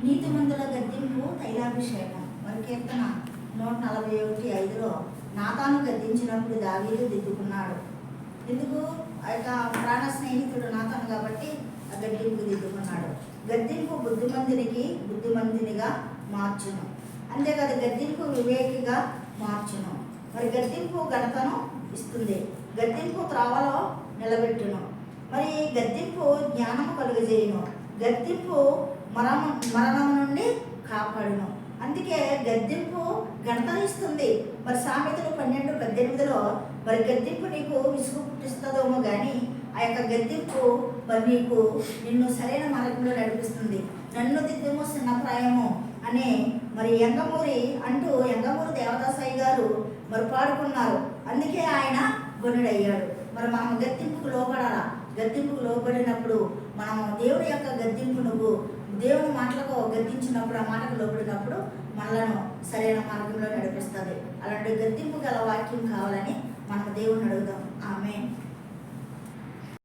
నీతిమంతుల గద్దింపు తైలాభిషేకం. మరి కీర్తన 141:5లో నాతాను గద్దించినప్పుడు దావీదు దిద్దుకున్నాడు. ఎందుకు? ఆ యొక్క ప్రాణ స్నేహితుడు నాతాను కాబట్టి ఆ గద్దింపు దిద్దుకున్నాడు. గద్దింపు బుద్ధిమంతునిగా మార్చును. అంతేకాదు గద్దింపు వివేకిగా మార్చును. మరి గద్దింపు ఘనతను ఇస్తుంది. గద్దింపు త్రావలో నిలబెట్టును. మరి గద్దింపు జ్ఞానము కలుగజేయును. గద్దింపు మరణం నుండి కాపాడును. అందుకే గద్దింపు ఘనతను ఇస్తుంది. మరి సామెతలు 12:18లో మరి గద్దింపు నీకు విసుగు పుట్టిస్తుందేమో కానీ ఆ యొక్క గద్దింపు మరి నిన్ను సరైన మార్గంలో నడిపిస్తుంది. నన్ను దిద్దుము చిన్నప్రాయము అనే మరి యంగమూరి దేవదాసాయి గారు మరి పాడుకున్నారు. అందుకే ఆయన గొనుడయ్యాడు. మరి మనం గద్దింపుకు లోపడాలా. గద్దింపుకు లోబడినప్పుడు మనం దేవుడి యొక్క గద్దింపు దేవుని మాటలకు గద్దించినప్పుడు, ఆ మాటకు లోబడినప్పుడు మనలను సరైన మార్గంలో నడిపిస్తుంది. అలాంటి గద్దింపు గల వాక్యం కావాలని మనం దేవుని